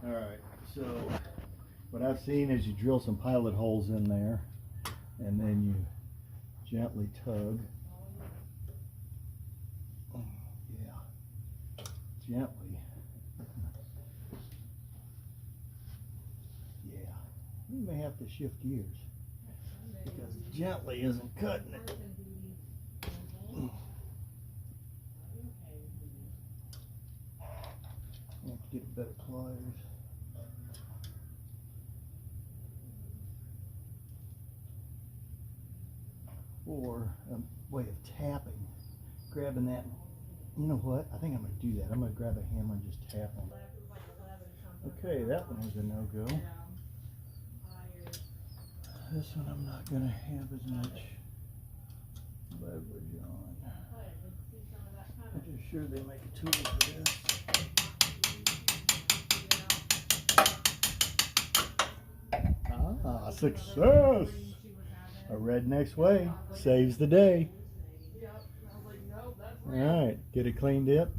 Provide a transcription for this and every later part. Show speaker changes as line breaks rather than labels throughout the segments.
Alright, so what I've seen is you drill some pilot holes in there and then you gently tug. Yeah, gently. Yeah, you may have to shift gears because gently isn't cutting it. I have to get better pliers. Or a way of tapping, grabbing that. You know what? I think I'm going to do that. I'm going to grab a hammer and just tap on it. Okay, that one was a no-go. This one I'm not going to have as much leverage on. I'm just sure they make a tool for this. Ah, success! A redneck's way saves the day. Alright, get it cleaned up.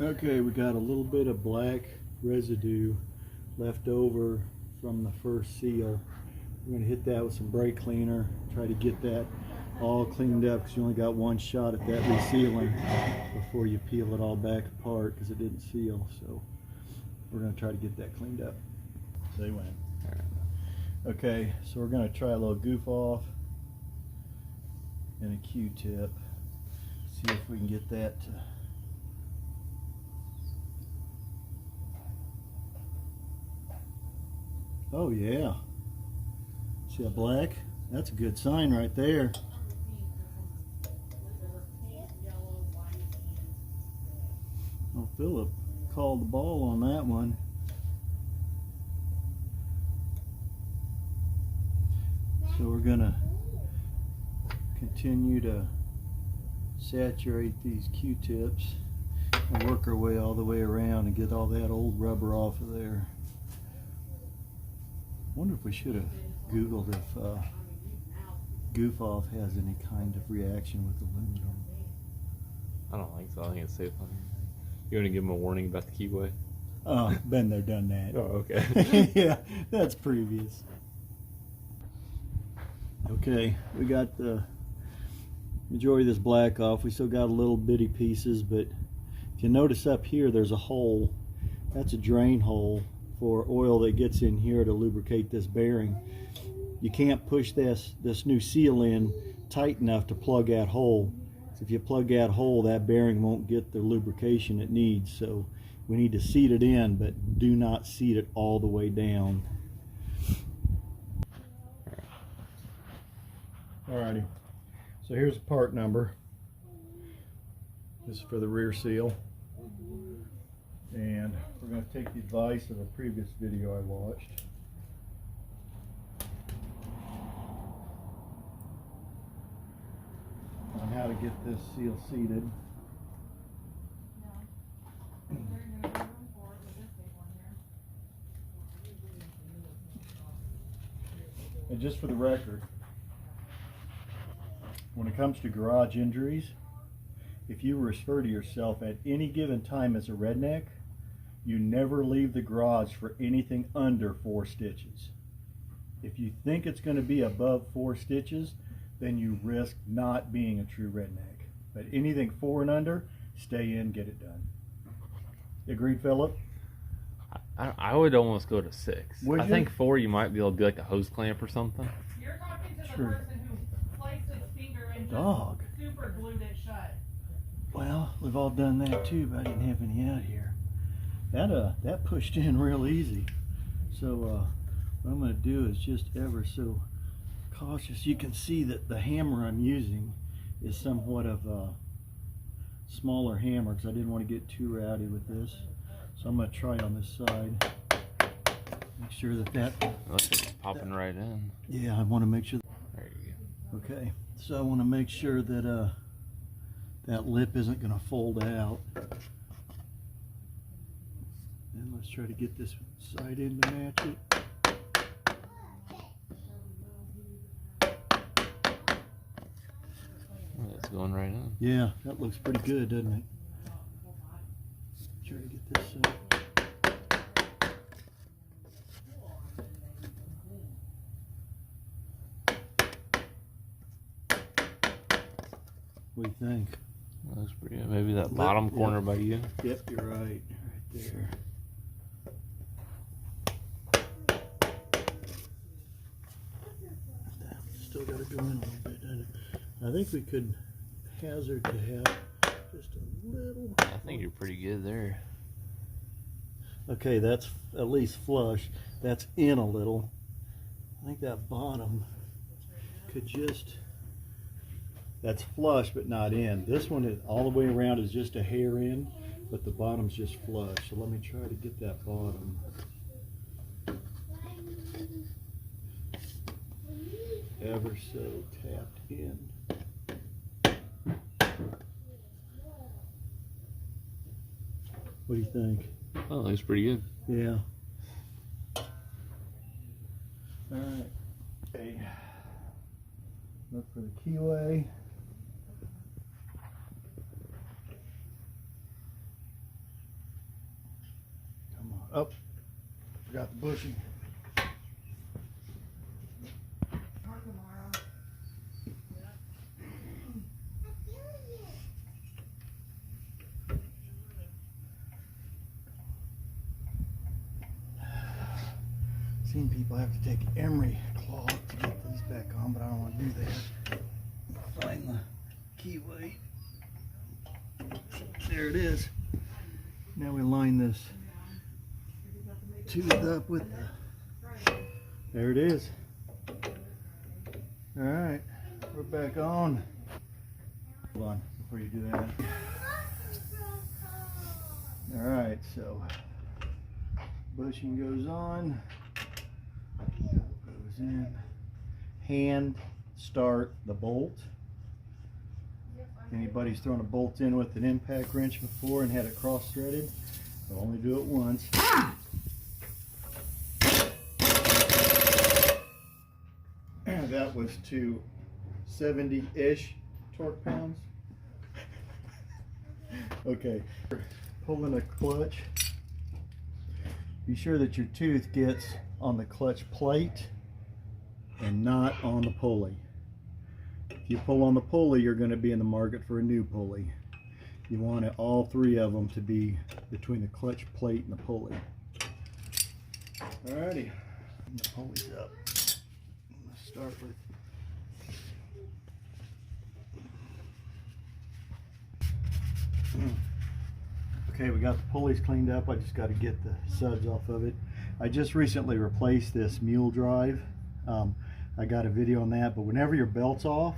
Okay, we got a little bit of black residue left over from the first seal. We're going to hit that with some brake cleaner, try to get that all cleaned up because you only got one shot at that resealing before you peel it all back apart because it didn't seal. So we're going to try to get that cleaned up. Say when. Okay, so we're going to try a little goof off and a Q-tip. See if we can get that to... Oh yeah. See that black? That's a good sign right there. Oh, Philip called the ball on that one. So we're gonna continue to saturate these Q-tips and work our way all the way around and get all that old rubber off of there. Wonder if we should have Googled if goof off has any kind of reaction with aluminum.
I don't think so. I think it's safe on everything. You want to give them a warning about the keyway?
Been there, done that.
Oh, okay.
Yeah, that's previous. Okay, we got the majority of this black off. We still got a little bitty pieces, but if you notice up here there's a hole. That's a drain hole for oil that gets in here to lubricate this bearing. You can't push this new seal in tight enough to plug that hole. So if you plug that hole, that bearing won't get the lubrication it needs. So we need to seat it in, but do not seat it all the way down. Alrighty, so here's the part number. This is for the rear seal. And we're going to take the advice of a previous video I watched. On how to get this seal seated. And just for the record, when it comes to garage injuries, if you refer to yourself at any given time as a redneck, you never leave the garage for anything under 4 stitches. If you think it's going to be above 4 stitches, then you risk not being a true redneck. But anything 4 and under, stay in, get it done. Agreed, Philip?
I would almost go to 6.
Would
I
you?
think 4 you might be able to do like a hose clamp or something.
You're talking to the
True.
person who placed his finger and
Dog.
just super glued it shut.
Well, we've all done that too, but I didn't have any out here. That pushed in real easy. So what I'm going to do is just ever so cautious. You can see that the hammer I'm using is somewhat of a smaller hammer because I didn't want to get too rowdy with this. So I'm going to try on this side. Make sure that
Look, it's popping right in.
yeah, I want to make sure.
There you go.
Okay, so I want to make sure that that lip isn't going to fold out. And let's try to get this side in to match it.
Oh, it's going right in.
Yeah, that looks pretty good, doesn't it? Try to get this What do you think?
That looks pretty good. Maybe that bottom corner by you.
Yep, you're right. Right there. Still got to go in a little bit, doesn't it? I think we could hazard to have just a little.
I think you're pretty good there.
Okay, that's at least flush. That's in a little. I think that bottom could just. That's flush, but not in. This one is all the way around is just a hair in, but the bottom's just flush. So let me try to get that bottom. Ever so tapped in. What do you think?
Oh, looks pretty good.
Yeah. All right. Okay. Look for the keyway. Come on. Oh, forgot the bushing. Seen people have to take emery cloth to get these back on, but I don't want to do that. Find the keyway. There it is. Now we line this tooth up with the. There it is. All right, we're back on. Hold on before you do that. All right, so bushing goes on. Goes in. Hand start the bolt. Anybody's thrown a bolt in with an impact wrench before and had it cross threaded, they'll only do it once. That was to 70-ish torque pounds. Okay, pulling a clutch. Be sure that your tooth gets on the clutch plate and not on the pulley. If you pull on the pulley, you're going to be in the market for a new pulley. You want it, all three of them to be between the clutch plate and the pulley. Alrighty, the pulley's up. Let's start with okay, we got the pulleys cleaned up. I just got to get the suds off of it. I just recently replaced this mule drive. I got a video on that, but whenever your belt's off,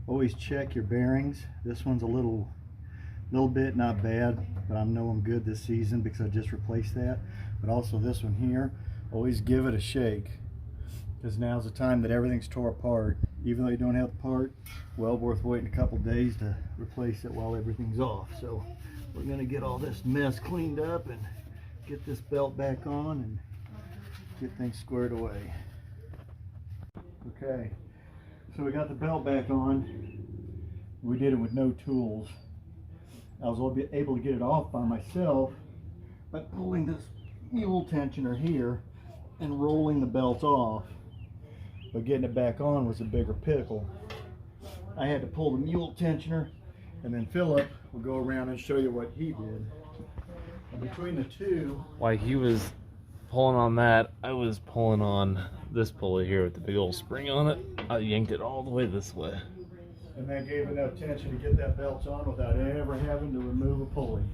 always check your bearings. This one's a little bit not bad, but I know I'm good this season because I just replaced that. But also this one here, always give it a shake, because now's the time that everything's tore apart. Even though you don't have the part, well worth waiting a couple days to replace it while everything's off. So we're gonna get all this mess cleaned up and get this belt back on and get things squared away. Okay, so we got the belt back on. We did it with no tools. I was able to get it off by myself by pulling this mule tensioner here and rolling the belt off. But getting it back on was a bigger pickle. I had to pull the mule tensioner, and then Philip will go around and show you what he did. And between the two,
While he was pulling on that, I was pulling on this pulley here with the big old spring on it. I yanked it all the way this way.
and that gave enough tension to get that belt on without ever having to remove a pulley.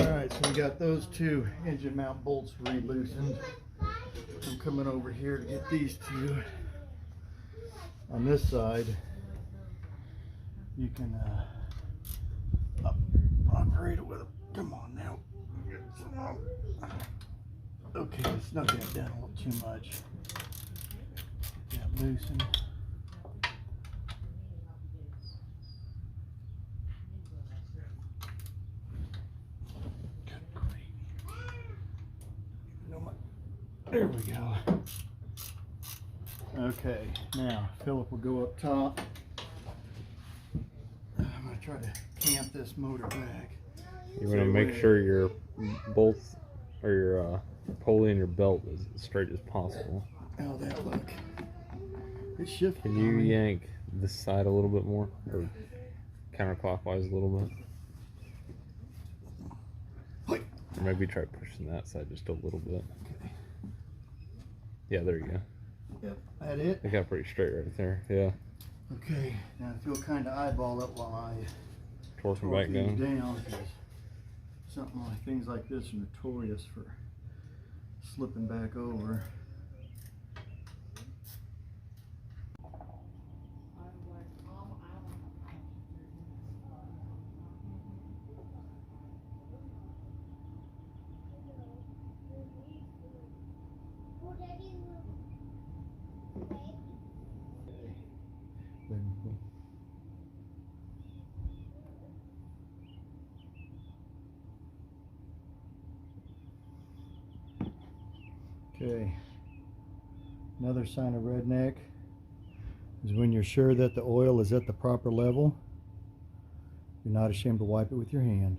Alright, so we got those two engine mount bolts re-loosened. I'm coming over here to get these two. On this side, you can operate it with a, come on now. Okay, snug that down a little too much. Get that loosened. There we go. Okay, now Philip will go up top. I'm going to try to camp this motor back.
You're going to make sure your bolts or your pulley and your belt is as straight as possible.
How'd that look? It's shifting.
Can you yank this side a little bit more, or counterclockwise a little bit. Or maybe try pushing that side just a little bit. Yeah, there you go.
Yep, that it?
It got pretty straight right there. Yeah.
Okay, now if you'll kind of eyeball it while I
Torque
torque
back
these
down.
down, because something like things like this are notorious for slipping back over. Okay, another sign of redneck is when you're sure that the oil is at the proper level, you're not ashamed to wipe it with your hand.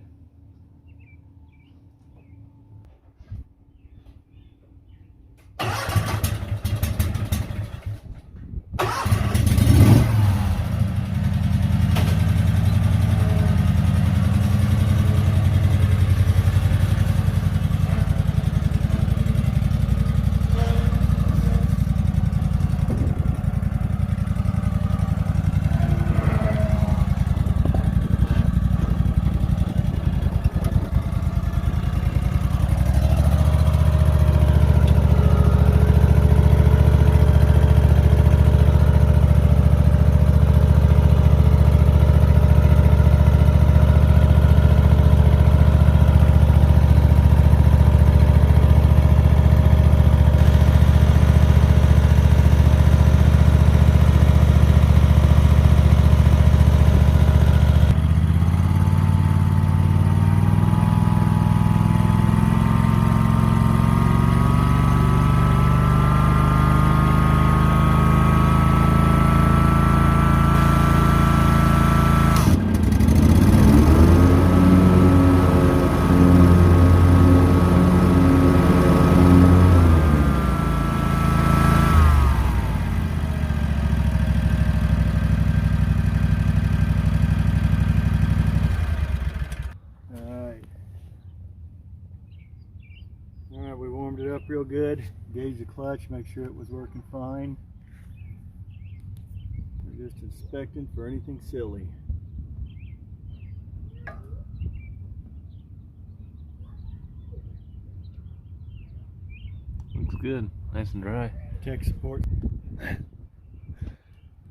Alright, we warmed it up real good, gauged the clutch, make sure it was working fine. We're just inspecting for anything silly.
Looks good, nice and dry.
Tech support.